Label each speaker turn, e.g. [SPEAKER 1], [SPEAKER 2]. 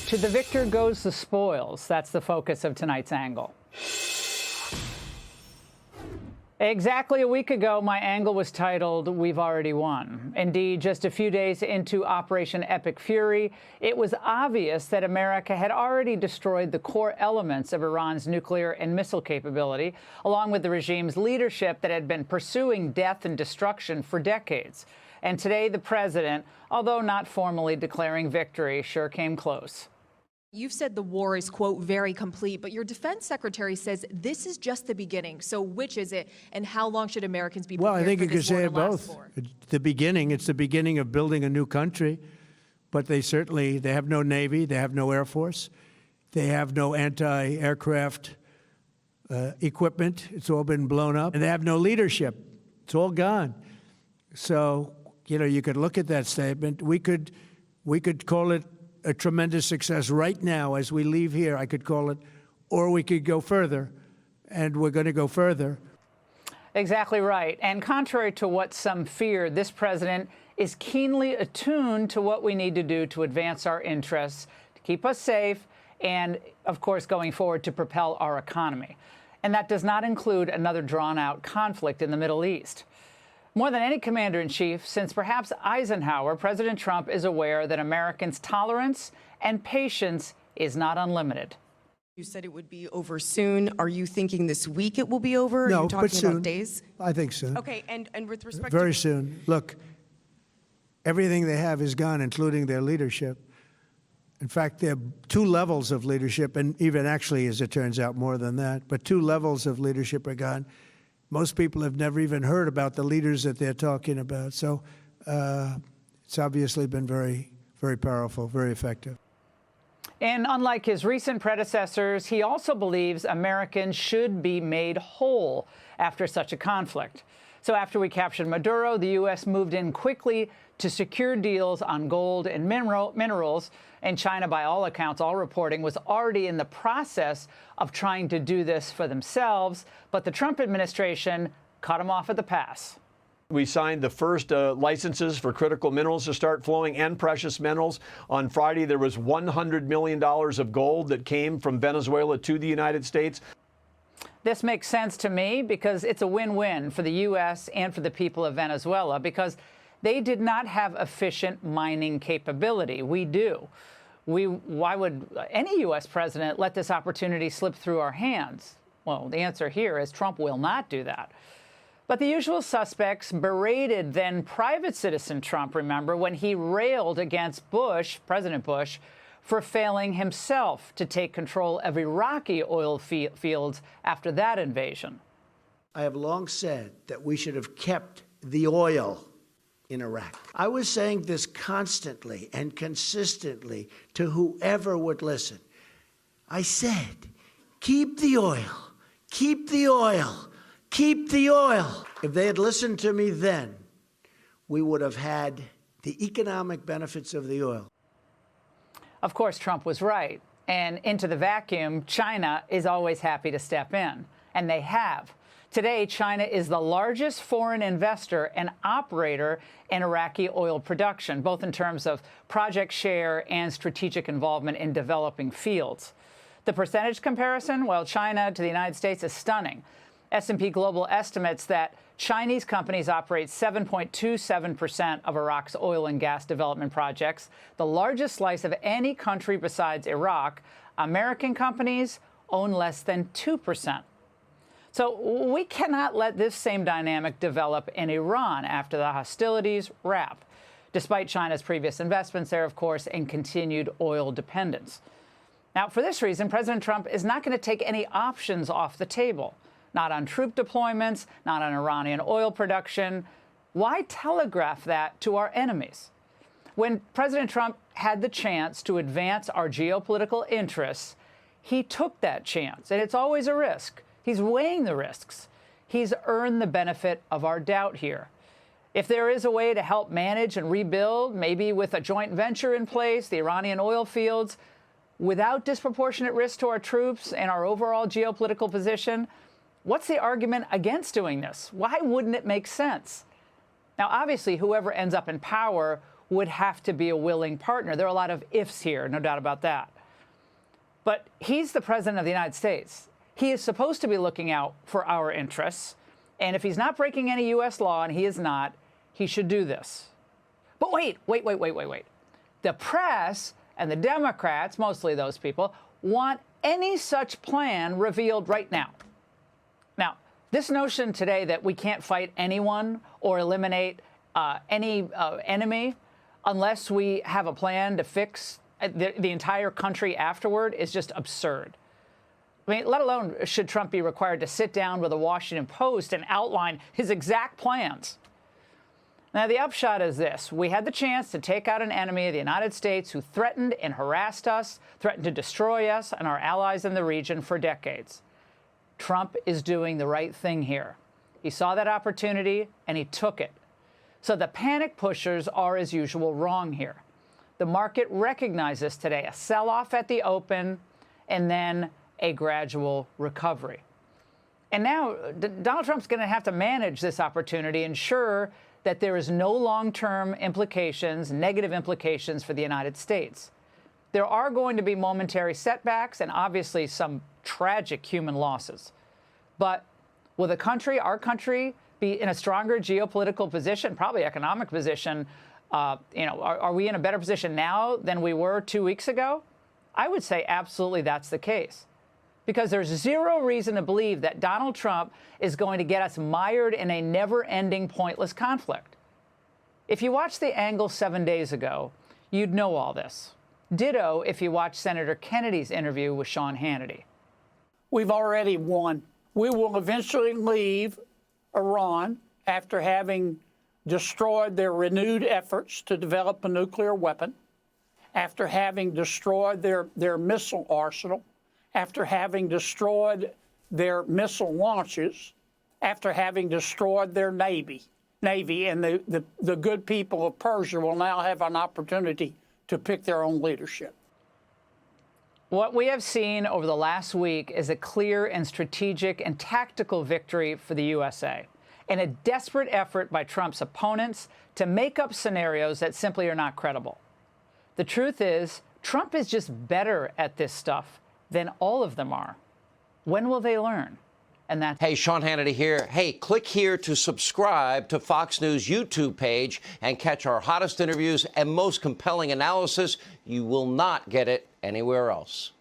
[SPEAKER 1] To the victor goes the spoils. That's the focus of tonight's angle. Exactly a week ago, my angle was titled, "We've Already Won." Indeed, just a few days into Operation Epic Fury, it was obvious that America had already destroyed the core elements of Iran's nuclear and missile capability, along with the regime's leadership that had been pursuing death and destruction for decades. And today, the president, although not formally declaring victory, sure came close.
[SPEAKER 2] You've said the war is, quote, very complete, but your defense secretary says this is just the beginning. So which is it, and how long should Americans be prepared
[SPEAKER 3] Well, I think
[SPEAKER 2] for
[SPEAKER 3] you could
[SPEAKER 2] this war
[SPEAKER 3] say
[SPEAKER 2] to last
[SPEAKER 3] both.
[SPEAKER 2] for?
[SPEAKER 3] It's the beginning. It's the beginning of building a new country. But they have no Navy. They have no Air Force. They have no anti-aircraft equipment. It's all been blown up. And they have no leadership. It's all gone. So, you could look at that statement. We could call it a tremendous success right now as we leave here. I could call it, or we could go further, and we're going to go further.
[SPEAKER 1] Exactly right. And contrary to what some fear, this president is keenly attuned to what we need to do to advance our interests, to keep us safe, and, of course, going forward to propel our economy. And that does not include another drawn-out conflict in the Middle East. More than any commander-in-chief since perhaps Eisenhower, President Trump is aware that Americans' tolerance and patience is not unlimited.
[SPEAKER 4] You said it would be over soon. Are you thinking this week it will be over?
[SPEAKER 3] No,
[SPEAKER 4] Are you talking
[SPEAKER 3] but soon.
[SPEAKER 4] about days?
[SPEAKER 3] I think soon.
[SPEAKER 4] Okay, and with respect
[SPEAKER 3] Very
[SPEAKER 4] to
[SPEAKER 3] soon. Look, everything they have is gone, including their leadership. In fact, there are two levels of leadership, and even actually, as it turns out, more than that. But two levels of leadership are gone. Most people have never even heard about the leaders that they're talking about. So it's obviously been very, very powerful, very effective.
[SPEAKER 1] And unlike his recent predecessors, he also believes Americans should be made whole after such a conflict. So after we captured Maduro, the U.S. moved in quickly to secure deals on gold and minerals. And China, by all accounts, all reporting, was already in the process of trying to do this for themselves. But the Trump administration cut them off at the pass.
[SPEAKER 5] We signed the first licenses for critical minerals to start flowing and precious metals. On Friday, there was $100 million of gold that came from Venezuela to the United States.
[SPEAKER 1] This makes sense to me because it's a win-win for the U.S. and for the people of Venezuela, because they did not have efficient mining capability. We do. Why would any U.S. president let this opportunity slip through our hands? Well, the answer here is Trump will not do that. But the usual suspects berated then private citizen Trump, remember, when he railed against Bush, President Bush, for failing himself to take control of Iraqi oil fields after that invasion.
[SPEAKER 6] I have long said that we should have kept the oil in Iraq. I was saying this constantly and consistently to whoever would listen. I said, keep the oil, keep the oil, keep the oil. If they had listened to me then, we would have had the economic benefits of the oil.
[SPEAKER 1] Of course, Trump was right. And into the vacuum, China is always happy to step in. And they have. Today, China is the largest foreign investor and operator in Iraqi oil production, both in terms of project share and strategic involvement in developing fields. The percentage comparison, well, China to the United States is stunning. S&P Global estimates that Chinese companies operate 7.27% of Iraq's oil and gas development projects, the largest slice of any country besides Iraq. American companies own less than 2%. So we cannot let this same dynamic develop in Iran after the hostilities wrap, despite China's previous investments there, of course, and continued oil dependence. Now, for this reason, President Trump is not going to take any options off the table. Not on troop deployments, not on Iranian oil production. Why telegraph that to our enemies? When President Trump had the chance to advance our geopolitical interests, he took that chance, and it's always a risk. He's weighing the risks. He's earned the benefit of our doubt here. If there is a way to help manage and rebuild, maybe with a joint venture in place, the Iranian oil fields, without disproportionate risk to our troops and our overall geopolitical position, what's the argument against doing this? Why wouldn't it make sense? Now, obviously, whoever ends up in power would have to be a willing partner. There are a lot of ifs here, no doubt about that. But he's the president of the United States. He is supposed to be looking out for our interests. And if he's not breaking any U.S. law, and he is not, he should do this. But wait. The press and the Democrats, mostly those people, want any such plan revealed right now. Now, this notion today that we can't fight anyone or eliminate any enemy unless we have a plan to fix the entire country afterward is just absurd. I mean, let alone should Trump be required to sit down with the Washington Post and outline his exact plans. Now, the upshot is this. We had the chance to take out an enemy of the United States who threatened and harassed us, threatened to destroy us and our allies in the region for decades. Trump is doing the right thing here. He saw that opportunity and he took it. So the panic pushers are, as usual, wrong here. The market recognizes today a sell-off at the open and then a gradual recovery. And now Donald Trump's going to have to manage this opportunity, ensure that there is no long-term implications, negative implications for the United States. There are going to be momentary setbacks and obviously some tragic human losses. But will the country, our country, be in a stronger geopolitical position, probably economic position? Are we in a better position now than we were 2 weeks ago? I would say absolutely that's the case. Because there's zero reason to believe that Donald Trump is going to get us mired in a never-ending, pointless conflict. If you watched The Angle 7 days ago, you'd know all this. Ditto if you watched Senator Kennedy's interview with Sean Hannity.
[SPEAKER 7] We've already won. We will eventually leave Iran after having destroyed their renewed efforts to develop a nuclear weapon, after having destroyed their missile arsenal, after having destroyed their missile launches, after having destroyed their Navy, and the good people of Persia will now have an opportunity to pick their own leadership.
[SPEAKER 1] What we have seen over the last week is a clear and strategic and tactical victory for the USA, and a desperate effort by Trump's opponents to make up scenarios that simply are not credible. The truth is, Trump is just better at this stuff than all of them are. When will they learn? And that's
[SPEAKER 8] Hey, Sean Hannity here. Hey, click here to subscribe to Fox News YouTube page and catch our hottest interviews and most compelling analysis. You will not get it anywhere else.